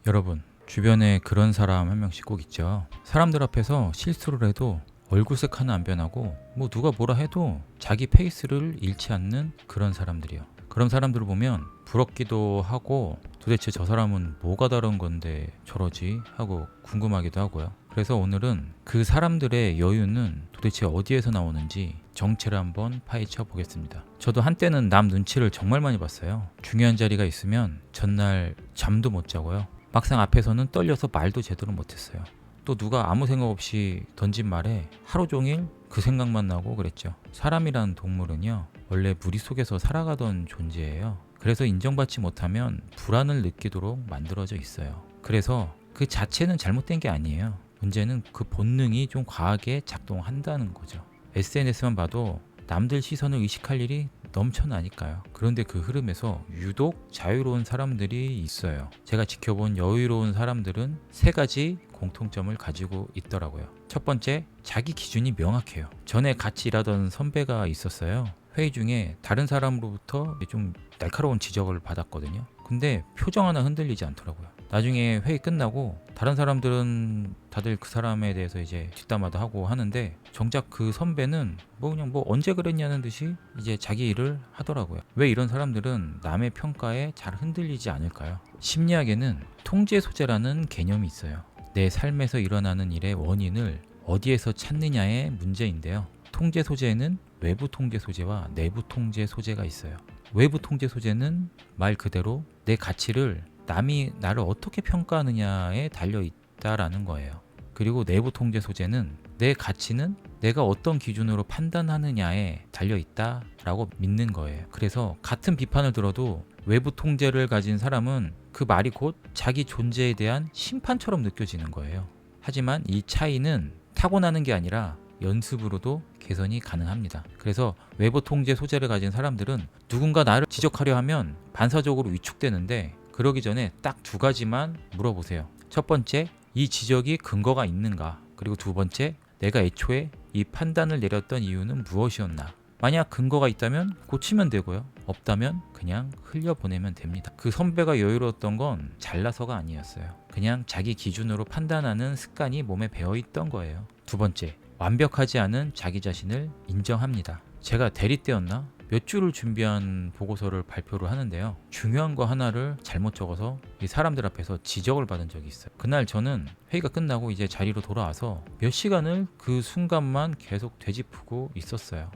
여러분, 주변에 그런 사람 한 명씩 꼭 있죠. 사람들 앞에서 실수를 해도 얼굴색 하나 안 변하고 뭐 누가 뭐라 해도 자기 페이스를 잃지 않는 그런 사람들이요. 그런 사람들을 보면 부럽기도 하고 도대체 저 사람은 뭐가 다른 건데 저러지 하고 궁금하기도 하고요. 그래서 오늘은 그 사람들의 여유는 도대체 어디에서 나오는지 정체를 한번 파헤쳐 보겠습니다. 저도 한때는 남 눈치를 정말 많이 봤어요. 중요한 자리가 있으면 전날 잠도 못 자고요. 막상 앞에서는 떨려서 말도 제대로 못했어요. 또 누가 아무 생각 없이 던진 말에 하루 종일 그 생각만 나고 그랬죠. 사람이란 동물은요, 원래 무리 속에서 살아가던 존재예요. 그래서 인정받지 못하면 불안을 느끼도록 만들어져 있어요. 그래서 그 자체는 잘못된 게 아니에요. 문제는 그 본능이 좀 과하게 작동한다는 거죠. SNS만 봐도 남들 시선을 의식할 일이 넘쳐나니까요. 그런데 그 흐름에서 유독 자유로운 사람들이 있어요. 제가 지켜본 여유로운 사람들은 세 가지 공통점을 가지고 있더라고요. 첫 번째, 자기 기준이 명확해요. 전에 같이 일하던 선배가 있었어요. 회의 중에 다른 사람으로부터 좀 날카로운 지적을 받았거든요. 근데 표정 하나 흔들리지 않더라고요. 나중에 회의 끝나고 다른 사람들은 다들 그 사람에 대해서 이제 뒷담화도 하고 하는데 정작 그 선배는 그냥 언제 그랬냐는 듯이 이제 자기 일을 하더라고요. 왜 이런 사람들은 남의 평가에 잘 흔들리지 않을까요? 심리학에는 통제 소재라는 개념이 있어요. 내 삶에서 일어나는 일의 원인을 어디에서 찾느냐의 문제인데요. 통제 소재에는 외부 통제 소재와 내부 통제 소재가 있어요. 외부 통제 소재는 말 그대로 내 가치를 남이 나를 어떻게 평가하느냐에 달려 있다라는 거예요. 그리고 내부 통제 소재는 내 가치는 내가 어떤 기준으로 판단하느냐에 달려 있다라고 믿는 거예요. 그래서 같은 비판을 들어도 외부 통제를 가진 사람은 그 말이 곧 자기 존재에 대한 심판처럼 느껴지는 거예요. 하지만 이 차이는 타고나는 게 아니라 연습으로도 개선이 가능합니다. 그래서 외부 통제 소재를 가진 사람들은 누군가 나를 지적하려 하면 반사적으로 위축되는데 그러기 전에 딱 두 가지만 물어보세요. 첫 번째, 이 지적이 근거가 있는가? 그리고 두 번째, 내가 애초에 이 판단을 내렸던 이유는 무엇이었나? 만약 근거가 있다면 고치면 되고요. 없다면 그냥 흘려보내면 됩니다. 그 선배가 여유로웠던 건 잘나서가 아니었어요. 그냥 자기 기준으로 판단하는 습관이 몸에 배어있던 거예요. 두 번째, 완벽하지 않은 자기 자신을 인정합니다. 제가 대리 때였나? 몇 줄을 준비한 보고서를 발표를 하는데요. 중요한 거 하나를 잘못 적어서 이 사람들 앞에서 지적을 받은 적이 있어요. 그날 저는 회의가 끝나고 이제 자리로 돌아와서 몇 시간을 그 순간만 계속 되짚고 있었어요.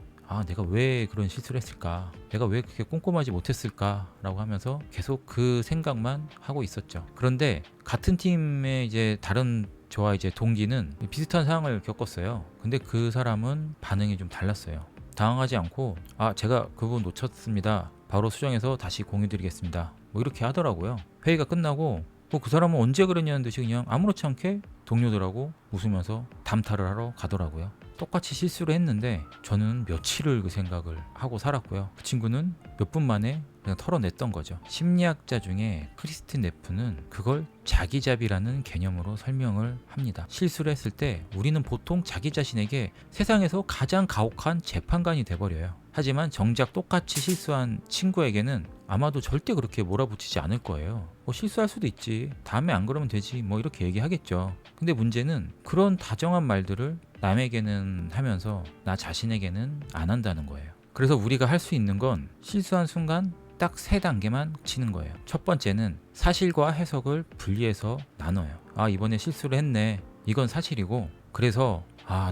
내가 왜 그런 실수를 했을까? 내가 왜 그렇게 꼼꼼하지 못했을까? 라고 하면서 계속 그 생각만 하고 있었죠. 그런데 같은 팀의 이제 다른 저와 이제 동기는 비슷한 상황을 겪었어요. 근데 그 사람은 반응이 좀 달랐어요. 당황하지 않고 제가 그 부분 놓쳤습니다. 바로 수정해서 다시 공유드리겠습니다. 이렇게 하더라고요. 회의가 끝나고 그 사람은 언제 그랬냐는 듯이 그냥 아무렇지 않게 동료들하고 웃으면서 담탈을 하러 가더라고요. 똑같이 실수를 했는데 저는 며칠을 그 생각을 하고 살았고요. 그 친구는 몇 분 만에 그냥 털어냈던 거죠. 심리학자 중에 크리스틴 네프는 그걸 자기잡이라는 개념으로 설명을 합니다. 실수를 했을 때 우리는 보통 자기 자신에게 세상에서 가장 가혹한 재판관이 돼버려요. 하지만 정작 똑같이 실수한 친구에게는 아마도 절대 그렇게 몰아붙이지 않을 거예요. 실수할 수도 있지. 다음에 안 그러면 되지. 이렇게 얘기하겠죠. 근데 문제는 그런 다정한 말들을 남에게는 하면서 나 자신에게는 안 한다는 거예요. 그래서 우리가 할 수 있는 건 실수한 순간 딱 세 단계만 치는 거예요. 첫 번째는 사실과 해석을 분리해서 나눠요. 이번에 실수를 했네. 이건 사실이고 그래서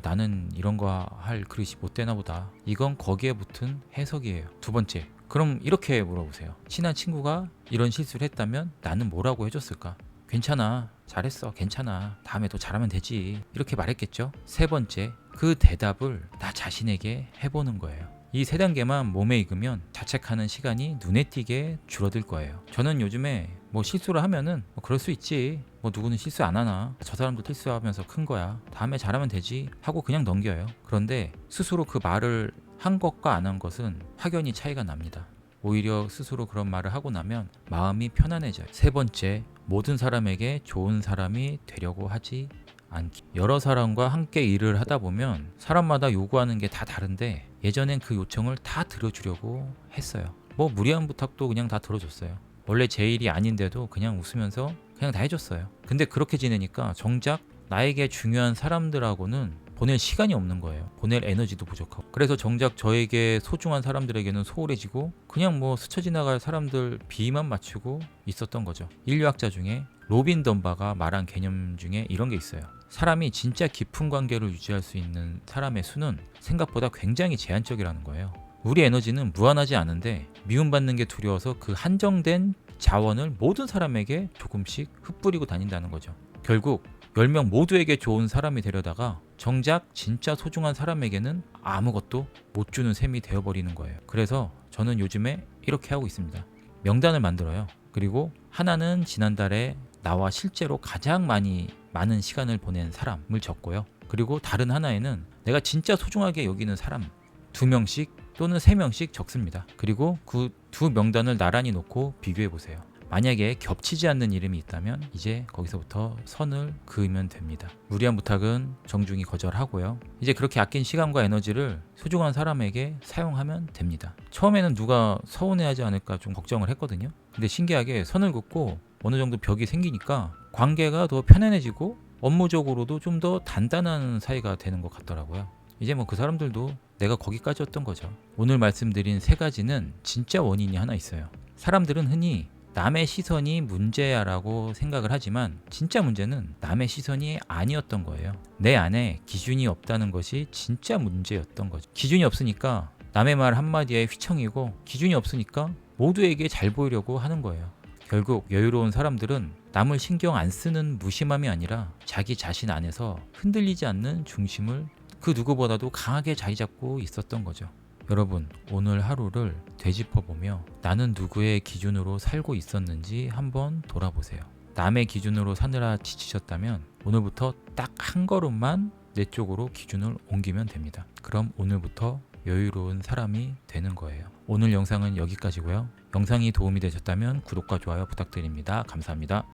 나는 이런 거 할 그릇이 못 되나 보다. 이건 거기에 붙은 해석이에요. 두 번째, 그럼 이렇게 물어보세요. 친한 친구가 이런 실수를 했다면 나는 뭐라고 해줬을까? 괜찮아, 잘했어, 괜찮아, 다음에 더 잘하면 되지, 이렇게 말했겠죠. 세 번째, 그 대답을 나 자신에게 해보는 거예요. 이 세 단계만 몸에 익으면 자책하는 시간이 눈에 띄게 줄어들 거예요. 저는 요즘에 실수를 하면은 그럴 수 있지, 누구는 실수 안 하나, 저 사람도 실수하면서 큰 거야, 다음에 잘하면 되지 하고 그냥 넘겨요. 그런데 스스로 그 말을 한 것과 안 한 것은 확연히 차이가 납니다. 오히려 스스로 그런 말을 하고 나면 마음이 편안해져요. 세 번째, 모든 사람에게 좋은 사람이 되려고 하지 않기. 여러 사람과 함께 일을 하다 보면 사람마다 요구하는 게 다 다른데 예전엔 그 요청을 다 들어주려고 했어요. 무리한 부탁도 그냥 다 들어줬어요. 원래 제 일이 아닌데도 그냥 웃으면서 그냥 다 해줬어요. 근데 그렇게 지내니까 정작 나에게 중요한 사람들하고는 보낼 시간이 없는 거예요. 보낼 에너지도 부족하고. 그래서 정작 저에게 소중한 사람들에게는 소홀해지고 그냥 뭐 스쳐 지나갈 사람들 비만 맞추고 있었던 거죠. 인류학자 중에 로빈 덤바가 말한 개념 중에 이런 게 있어요. 사람이 진짜 깊은 관계를 유지할 수 있는 사람의 수는 생각보다 굉장히 제한적이라는 거예요. 우리 에너지는 무한하지 않은데 미움받는 게 두려워서 그 한정된 자원을 모든 사람에게 조금씩 흩뿌리고 다닌다는 거죠. 결국 10명 모두에게 좋은 사람이 되려다가 정작 진짜 소중한 사람에게는 아무것도 못 주는 셈이 되어버리는 거예요. 그래서 저는 요즘에 이렇게 하고 있습니다. 명단을 만들어요. 그리고 하나는 지난달에 나와 실제로 가장 많은 시간을 보낸 사람을 적고요. 그리고 다른 하나에는 내가 진짜 소중하게 여기는 사람 2명씩 또는 3명씩 적습니다. 그리고 그 두 명단을 나란히 놓고 비교해 보세요. 만약에 겹치지 않는 이름이 있다면 이제 거기서부터 선을 그으면 됩니다. 무리한 부탁은 정중히 거절하고요. 이제 그렇게 아낀 시간과 에너지를 소중한 사람에게 사용하면 됩니다. 처음에는 누가 서운해하지 않을까 좀 걱정을 했거든요. 근데 신기하게 선을 긋고 어느 정도 벽이 생기니까 관계가 더 편안해지고 업무적으로도 좀 더 단단한 사이가 되는 것 같더라고요. 이제 뭐 그 사람들도 내가 거기까지였던 거죠. 오늘 말씀드린 3가지는 진짜 원인이 하나 있어요. 사람들은 흔히 남의 시선이 문제야라고 생각을 하지만 진짜 문제는 남의 시선이 아니었던 거예요. 내 안에 기준이 없다는 것이 진짜 문제였던 거죠. 기준이 없으니까 남의 말 한마디에 휘청이고 기준이 없으니까 모두에게 잘 보이려고 하는 거예요. 결국 여유로운 사람들은 남을 신경 안 쓰는 무심함이 아니라 자기 자신 안에서 흔들리지 않는 중심을 그 누구보다도 강하게 자리 잡고 있었던 거죠. 여러분, 오늘 하루를 되짚어보며 나는 누구의 기준으로 살고 있었는지 한번 돌아보세요. 남의 기준으로 사느라 지치셨다면 오늘부터 딱 한 걸음만 내 쪽으로 기준을 옮기면 됩니다. 그럼 오늘부터 여유로운 사람이 되는 거예요. 오늘 영상은 여기까지고요. 영상이 도움이 되셨다면 구독과 좋아요 부탁드립니다. 감사합니다.